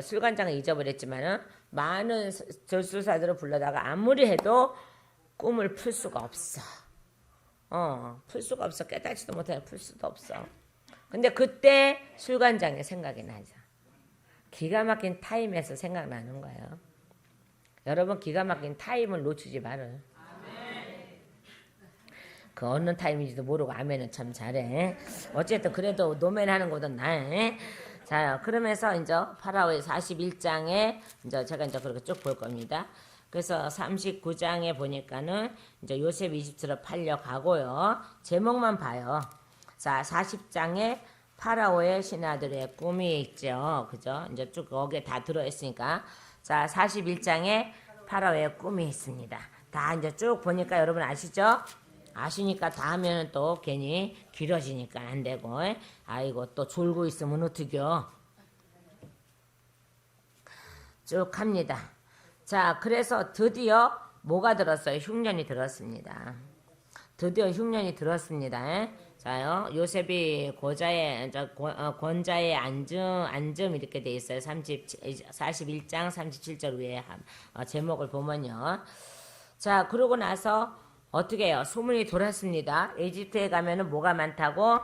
A: 술관장을 잊어버렸지만은 많은 절수사들을 불러다가 아무리 해도 꿈을 풀 수가 없어. 풀 수가 없어. 깨닫지도 못해. 풀 수도 없어. 근데 그때 술관장의 생각이 나죠. 기가 막힌 타임에서 생각나는 거예요. 여러분 기가 막힌 타임을 놓치지 말아요. 그 어느 타임인지도 모르고 아멘은 참 잘해. 어쨌든 그래도 노멘하는 것보다 나아. 자, 그러면서 이제 파라오의 41장에 이제 제가 이제 그렇게 쭉 볼 겁니다. 그래서 39장에 보니까는 이제 요셉 이집트로 팔려가고요. 제목만 봐요. 자, 40장에 파라오의 신하들의 꿈이 있죠. 그죠? 이제 쭉 거기에 다 들어있으니까. 자, 41장에 파라오의 꿈이 있습니다. 다 이제 쭉 보니까 여러분 아시죠? 아시니까 다 하면 또 괜히 길어지니까 안 되고. 아이고, 또 졸고 있으면 어떡해요? 쭉 합니다. 자, 그래서 드디어 뭐가 들었어요? 흉년이 들었습니다. 드디어 흉년이 들었습니다. 자요, 요셉이 권자의 앉음 이렇게 돼 있어요. 41장 37절 위에 제목을 보면요. 자, 그러고 나서 어떻게 해요? 소문이 돌았습니다. 이집트에 가면은 뭐가 많다고?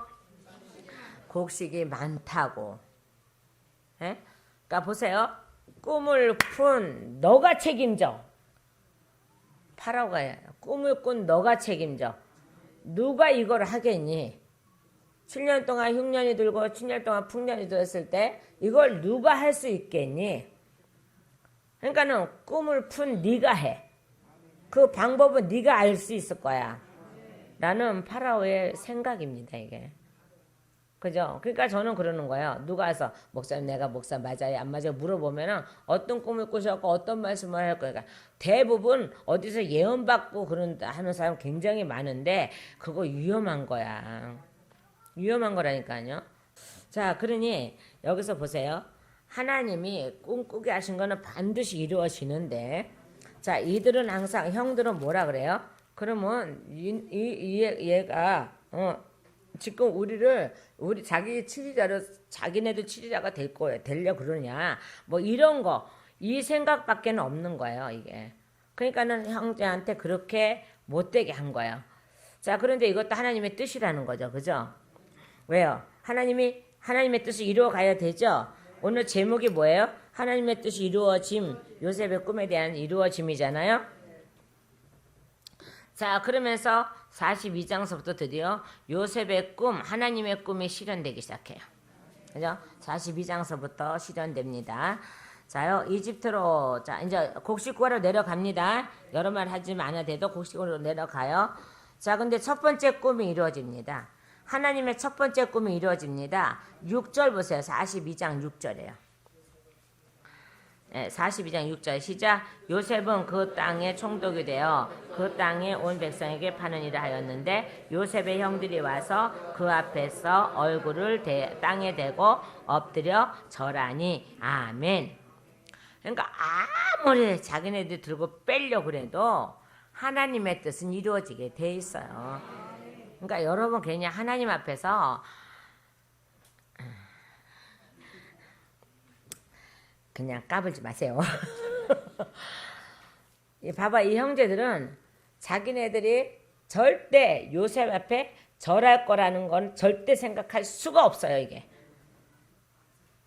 A: 곡식이 많다고. 예? 그러니까 보세요. 꿈을 푼 너가 책임져. 파라오가 꿈을 꾼 너가 책임져. 누가 이걸 하겠니? 7년 동안 흉년이 들고 7년 동안 풍년이 들었을 때 이걸 누가 할 수 있겠니? 그러니까는 꿈을 푼 네가 해. 그 방법은 네가 알 수 있을 거야. 라는 파라오의 생각입니다, 이게. 그죠? 그러니까 저는 그러는 거예요. 누가 와서 목사님 내가 목사 맞아요? 안 맞아요? 물어보면은 어떤 꿈을 꾸셨고 어떤 말씀을 할 거니까 대부분 어디서 예언받고 하는 사람 굉장히 많은데 그거 위험한 거야. 위험한 거라니까요. 자, 그러니 여기서 보세요. 하나님이 꿈꾸게 하신 거는 반드시 이루어지는데 자, 이들은 항상 형들은 뭐라 그래요? 그러면 얘가 지금 우리 자기네도 치리자가 될 거예요. 되려 그러냐. 뭐 이런 거, 이 생각밖에는 없는 거예요, 이게. 그러니까는 형제한테 그렇게 못되게 한 거예요. 자, 그런데 이것도 하나님의 뜻이라는 거죠. 그죠? 왜요? 하나님의 뜻을 이루어 가야 되죠? 오늘 제목이 뭐예요? 하나님의 뜻이 이루어짐, 요셉의 꿈에 대한 이루어짐이잖아요? 자, 그러면서 42장서부터 드디어 요셉의 꿈, 하나님의 꿈이 실현되기 시작해요. 그죠? 42장서부터 실현됩니다. 자요, 이집트로, 자, 이제 곡식구하러 내려갑니다. 여러 말 하지 않아도 돼도 곡식구로 내려가요. 자, 근데 첫 번째 꿈이 이루어집니다. 하나님의 첫 번째 꿈이 이루어집니다. 6절 보세요. 42장 6절이에요. 네, 42장 6절 시작. 요셉은 그 땅에 총독이 되어 그 땅에 온 백성에게 파는 일을 하였는데 요셉의 형들이 와서 그 앞에서 얼굴을 땅에 대고 엎드려 절하니 아멘. 그러니까 아무리 자기네들 들고 빼려고 그래도 하나님의 뜻은 이루어지게 돼 있어요. 그러니까 여러분 괜히 하나님 앞에서 그냥 까불지 마세요. 봐봐, 이 형제들은 자기네들이 절대 요셉 앞에 절할 거라는 건 절대 생각할 수가 없어요. 이게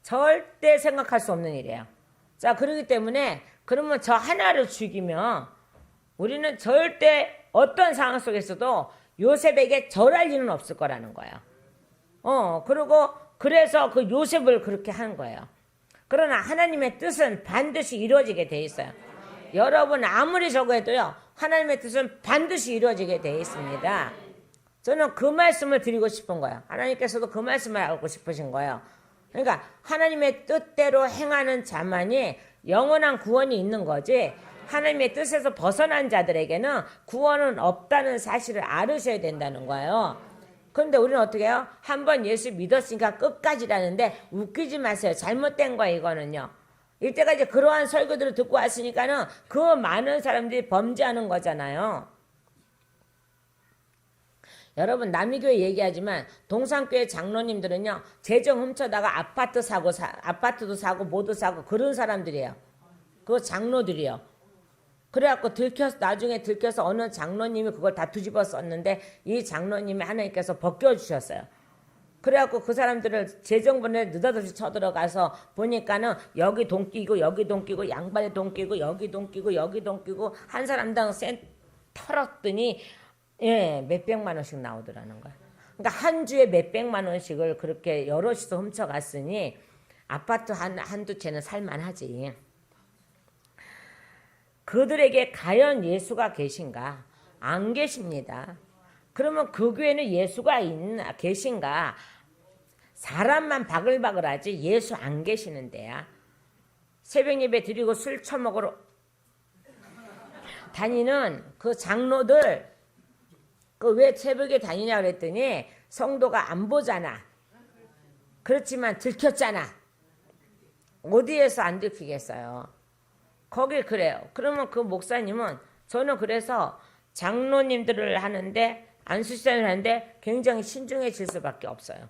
A: 절대 생각할 수 없는 일이에요. 자, 그렇기 때문에 그러면 저 하나를 죽이면 우리는 절대 어떤 상황 속에서도 요셉에게 절할 일은 없을 거라는 거예요. 그리고 그래서 그 요셉을 그렇게 하는 거예요. 그러나 하나님의 뜻은 반드시 이루어지게 돼 있어요. 여러분 아무리 저거 해도요, 하나님의 뜻은 반드시 이루어지게 돼 있습니다. 저는 그 말씀을 드리고 싶은 거예요. 하나님께서도 그 말씀을 하고 싶으신 거예요. 그러니까 하나님의 뜻대로 행하는 자만이 영원한 구원이 있는 거지, 하나님의 뜻에서 벗어난 자들에게는 구원은 없다는 사실을 알으셔야 된다는 거예요. 그런데 우리는 어떻게 해요? 한번 예수 믿었으니까 끝까지라는데 웃기지 마세요. 잘못된 거예요, 이거는요. 이때까지 그러한 설교들을 듣고 왔으니까는 그 많은 사람들이 범죄하는 거잖아요. 여러분 남이교회 얘기하지만 동산교회 장로님들은요, 재정 훔쳐다가 아파트도 사고 뭐도 사고 그런 사람들이에요. 그 장로들이요. 그래갖고 나중에 들켜서 어느 장로님이 그걸 다 뒤집어 썼는데 이 장로님이 하나님께서 벗겨주셨어요. 그래갖고 그 사람들을 재정분에 느닷없이 쳐들어가서 보니까는 여기 돈 끼고 여기 돈 끼고 양반에 돈 끼고 여기 돈 끼고 여기 돈 끼고 한 사람당 털었더니 몇백만 원씩 나오더라는 거야. 그러니까 한 주에 몇백만 원씩을 그렇게 여럿이서 훔쳐갔으니 아파트 한두 채는 살만하지. 그들에게 과연 예수가 계신가? 안 계십니다. 그러면 그 교회는 예수가 계신가? 사람만 바글바글하지 예수 안 계시는 데야. 새벽 예배 드리고 술 처먹으러 다니는 그 장로들, 그 왜 새벽에 다니냐 그랬더니 성도가 안 보잖아. 그렇지만 들켰잖아. 어디에서 안 들키겠어요? 거기 그래요. 그러면 그 목사님은, 저는 그래서 장로님들을 하는데 안수시단을 하는데 굉장히 신중해질 수밖에 없어요.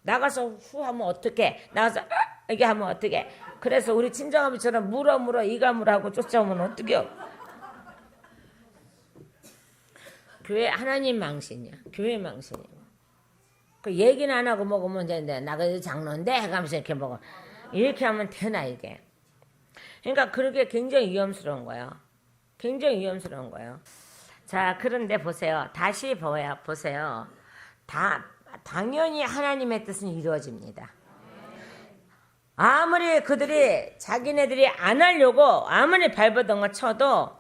A: 나가서 후 하면 어떡해, 나가서 이게 하면 어떡해. 그래서 우리 친정아버지처럼 물어 이가물하고 쫓아오면 어떡해요. 교회 하나님 망신이야. 교회 망신이야. 그 얘기는 안 하고 먹으면 되는데 나가 장로인데 하면서 이렇게 먹어. 이렇게 하면 되나 이게. 그러니까 그렇게 굉장히 위험스러운 거예요. 굉장히 위험스러운 거예요. 자, 그런데 보세요. 다시 보세요. 당연히 하나님의 뜻은 이루어집니다. 아무리 그들이 자기네들이 안 하려고 아무리 발버둥을 쳐도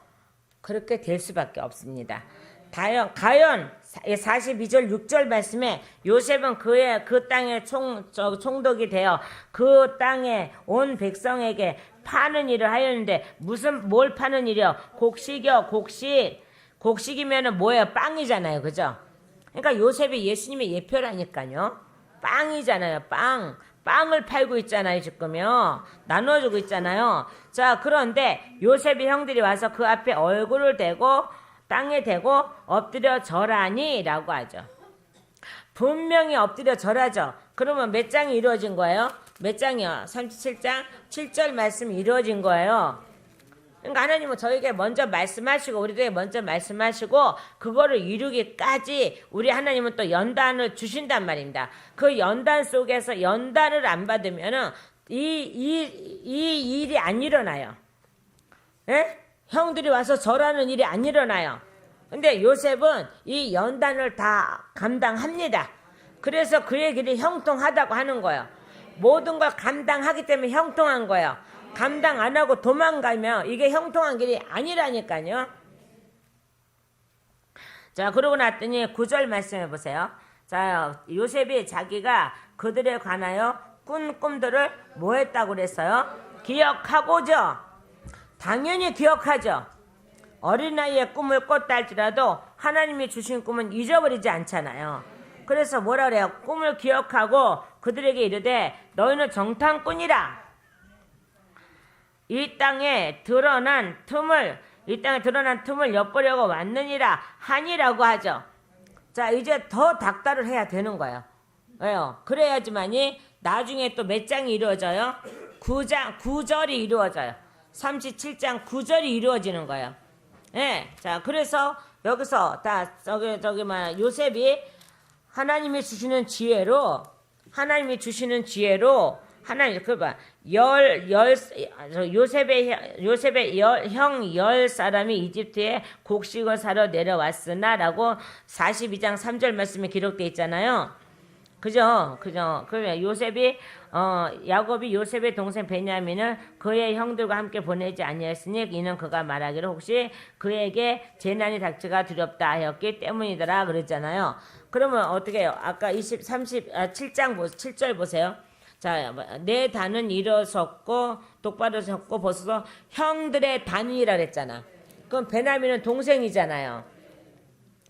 A: 그렇게 될 수밖에 없습니다. 가연 42절 6절 말씀에 요셉은 그 땅의 총독이 되어 그 땅에 온 백성에게 파는 일을 하였는데, 뭘 파는 일이요? 곡식이요. 곡식이면은 뭐예요? 빵이잖아요. 그죠? 그러니까 요셉이 예수님의 예표라니까요. 빵이잖아요. 빵을 팔고 있잖아요. 지금요. 나눠주고 있잖아요. 자, 그런데 요셉의 형들이 와서 그 앞에 얼굴을 대고 땅에 대고 엎드려 절하니 라고 하죠. 분명히 엎드려 절하죠. 그러면 몇 장이 이루어진 거예요? 몇 장이요? 37장 7절 말씀이 이루어진 거예요. 그러니까 하나님은 저에게 먼저 말씀하시고 우리들에게 먼저 말씀하시고 그거를 이루기까지 우리 하나님은 또 연단을 주신단 말입니다. 그 연단 속에서 연단을 안 받으면은 이 일이 안 일어나요. 에? 형들이 와서 절하는 일이 안 일어나요. 근데 요셉은 이 연단을 다 감당합니다. 그래서 그의 길이 형통하다고 하는 거예요. 모든 걸 감당하기 때문에 형통한 거예요. 감당 안 하고 도망가면 이게 형통한 길이 아니라니까요. 자, 그러고 났더니 9절 말씀해 보세요. 자, 요셉이 자기가 그들에 관하여 꾼 꿈들을 뭐 했다고 그랬어요? 기억하고죠. 당연히 기억하죠. 어린 나이에 꿈을 꿨다 할지라도 하나님이 주신 꿈은 잊어버리지 않잖아요. 그래서 뭐라 그래요? 꿈을 기억하고 그들에게 이르되 너희는 정탐꾼이라. 이 땅에 드러난 틈을 엿보려고 왔느니라 하니라고 하죠. 자, 이제 더 닥달을 해야 되는 거예요. 왜요? 그래야지만이 나중에 또 몇 장이 이루어져요? 9절이 이루어져요. 37장 9절이 이루어지는 거예요. 예. 자, 그래서 여기서 요셉이 하나님이 주시는 지혜로 요셉의 형 10사람이 이집트에 곡식을 사러 내려왔으나 라고 42장 3절 말씀에 기록되어 있잖아요. 그죠? 그러면 야곱이 요셉의 동생 베냐민을 그의 형들과 함께 보내지 아니하였으니 이는 그가 말하기를 혹시 그에게 재난이 닥치가 두렵다 하였기 때문이더라 그랬잖아요. 그러면 어떻게 해요? 아까 7절 보세요. 자, 내 단은 일어섰고 똑바로 섰고 벗어서 형들의 단이라 그랬잖아. 그럼 베냐민은 동생이잖아요.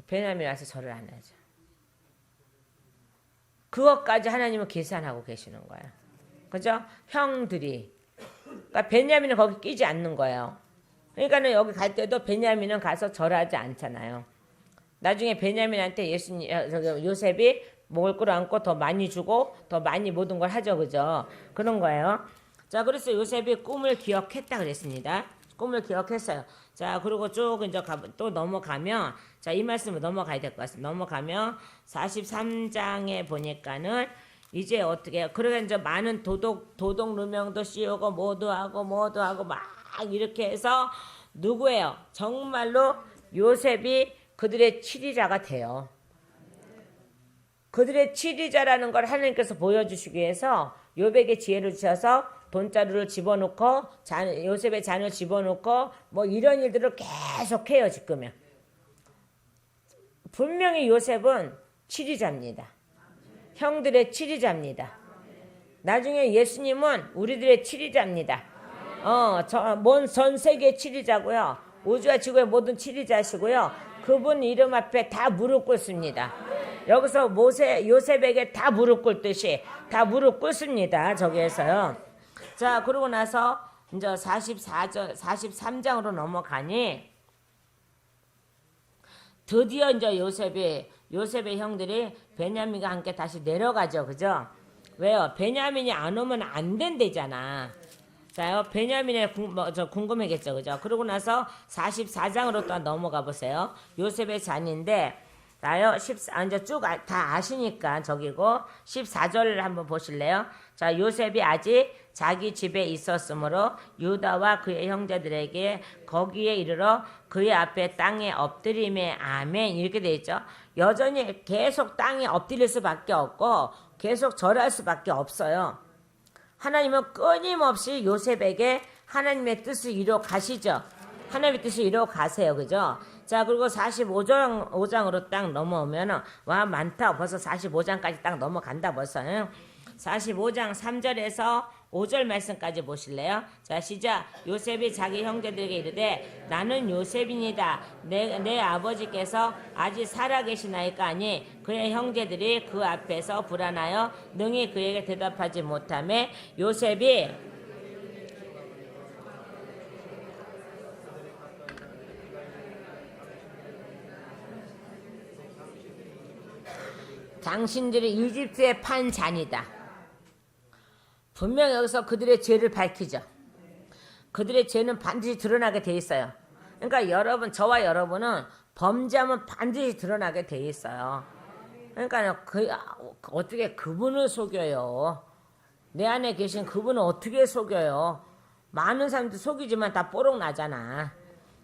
A: 베냐민 와서 절을 안 하죠. 그것까지 하나님은 계산하고 계시는 거예요. 그죠? 형들이. 그러니까 베냐민은 거기 끼지 않는 거예요. 그러니까는 여기 갈 때도 베냐민은 가서 절하지 않잖아요. 나중에 베냐민한테 요셉이 먹을 걸 안고 더 많이 주고 더 많이 모든 걸 하죠. 그죠? 그런 거예요. 자, 그래서 요셉이 꿈을 기억했다 그랬습니다. 꿈을 기억했어요. 자, 그리고 쭉 이제 또 넘어가면, 자, 이 말씀을 넘어가야 될 것 같습니다. 넘어가면 43장에 보니까는 이제 어떻게 해요? 그러니까 이제 많은 도덕 누명도 씌우고 모두 하고 막 이렇게 해서 누구예요? 정말로 요셉이 그들의 치리자가 돼요. 그들의 치리자라는 걸 하나님께서 보여주시기 위해서 요백의 지혜를 주셔서 돈자루를 집어넣고 요셉의 잔을 집어넣고 뭐 이런 일들을 계속해요. 지금은 분명히 요셉은 치리자입니다. 형들의 치리자입니다. 나중에 예수님은 우리들의 치리자입니다. 전 세계 치리자고요. 우주와 지구의 모든 치리자시고요. 그분 이름 앞에 다 무릎 꿇습니다. 여기서 요셉에게 다 무릎 꿇듯이 다 무릎 꿇습니다. 저기에서요. 자, 그러고 나서 이제 43장으로 넘어가니 드디어 이제 요셉의 형들이 베냐민과 함께 다시 내려가죠. 그죠? 왜요? 베냐민이 안 오면 안 된대잖아. 자요, 베냐민의 궁금하겠죠. 그죠? 그러고 나서 44장으로 또 넘어가 보세요. 요셉의 잔인데, 자요, 이제 쭉 다 아시니까 저기고, 14절을 한번 보실래요? 자, 요셉이 아직 자기 집에 있었으므로 유다와 그의 형제들에게 거기에 이르러 그의 앞에 땅에 엎드림에 아멘 이렇게 돼 있죠. 여전히 계속 땅에 엎드릴 수밖에 없고 계속 절할 수밖에 없어요. 하나님은 끊임없이 요셉에게 하나님의 뜻을 이루어 가시죠. 하나님의 뜻을 이루어 가세요. 그죠? 자, 그리고 45장으로 딱 넘어오면은, 와, 많다. 벌써 45장까지 딱 넘어간다, 벌써는. 45장 3절에서 5절 말씀까지 보실래요? 자, 시작. 요셉이 자기 형제들에게 이르되 나는 요셉이니다. 내 아버지께서 아직 살아계시나이까 하니 그의 형제들이 그 앞에서 불안하여 능히 그에게 대답하지 못하며 요셉이 당신들이 이집트에 판 잔이다. 분명 여기서 그들의 죄를 밝히죠. 그들의 죄는 반드시 드러나게 돼 있어요. 그러니까 저와 여러분은 범죄하면 반드시 드러나게 돼 있어요. 그러니까 어떻게 그분을 속여요? 내 안에 계신 그분을 어떻게 속여요? 많은 사람들 속이지만 다 뽀록 나잖아.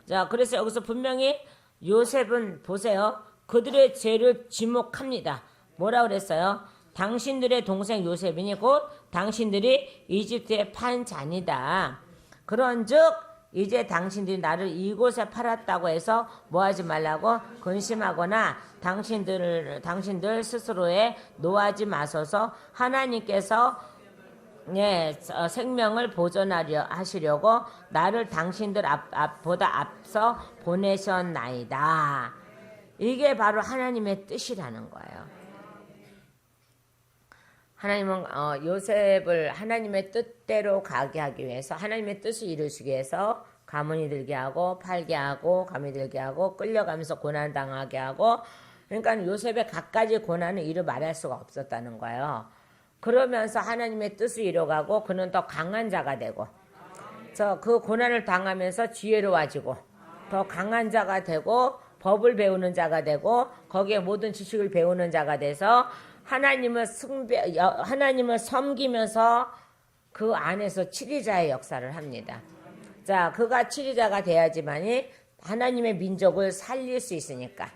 A: 자, 그래서 여기서 분명히 요셉은 보세요. 그들의 죄를 지목합니다. 뭐라 그랬어요? 당신들의 동생 요셉이니 곧 당신들이 이집트에 판 자니다. 그런즉 이제 당신들이 나를 이곳에 팔았다고 해서 뭐하지 말라고 근심하거나 당신들 스스로에 노하지 마소서. 하나님께서 생명을 보존하려 하시려고 나를 당신들 보다 앞서 보내셨나이다. 이게 바로 하나님의 뜻이라는 거예요. 하나님은 요셉을 하나님의 뜻대로 가게 하기 위해서, 하나님의 뜻을 이루시기 위해서 가문이 들게 하고 팔게 하고 감이 들게 하고 끌려가면서 고난당하게 하고, 그러니까 요셉의 갖가지 고난을 이루 말할 수가 없었다는 거예요. 그러면서 하나님의 뜻을 이뤄가고 그는 더 강한 자가 되고, 그 고난을 당하면서 지혜로워지고 더 강한 자가 되고 법을 배우는 자가 되고 거기에 모든 지식을 배우는 자가 돼서 하나님을 섬기면서 그 안에서 치리자의 역사를 합니다. 자, 그가 치리자가 돼야지만이 하나님의 민족을 살릴 수 있으니까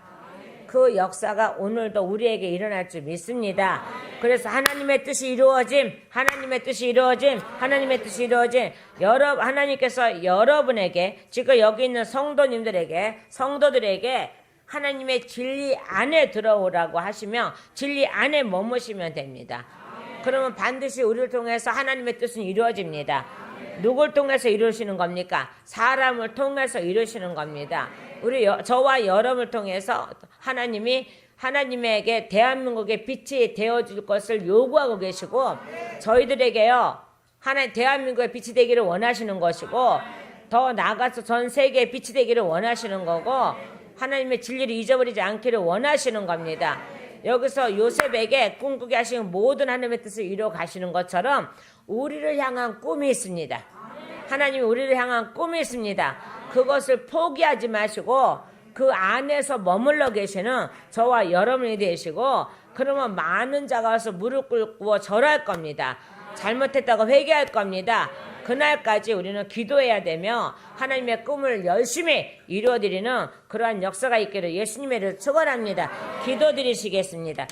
A: 그 역사가 오늘도 우리에게 일어날 줄 믿습니다. 그래서 하나님의 뜻이 이루어짐, 하나님의 뜻이 이루어짐, 하나님의 뜻이 이루어짐. 하나님께서 여러분에게, 지금 여기 있는 성도들에게 하나님의 진리 안에 들어오라고 하시면 진리 안에 머무시면 됩니다. 그러면 반드시 우리를 통해서 하나님의 뜻은 이루어집니다. 누굴 통해서 이루시는 겁니까? 사람을 통해서 이루시는 겁니다. 저와 여러분을 통해서 하나님에게 대한민국의 빛이 되어줄 것을 요구하고 계시고, 저희들에게요, 대한민국의 빛이 되기를 원하시는 것이고, 더 나아가서 전 세계의 빛이 되기를 원하시는 거고, 하나님의 진리를 잊어버리지 않기를 원하시는 겁니다. 여기서 요셉에게 꿈꾸게 하시는 모든 하나님의 뜻을 이루어 가시는 것처럼 우리를 향한 꿈이 있습니다. 하나님이 우리를 향한 꿈이 있습니다. 그것을 포기하지 마시고 그 안에서 머물러 계시는 저와 여러분이 되시고, 그러면 많은 자가 와서 무릎 꿇고 절할 겁니다. 잘못했다고 회개할 겁니다. 그날까지 우리는 기도해야 되며 하나님의 꿈을 열심히 이루어드리는 그러한 역사가 있기를 예수님의 이름으로 축원합니다. 기도드리시겠습니다.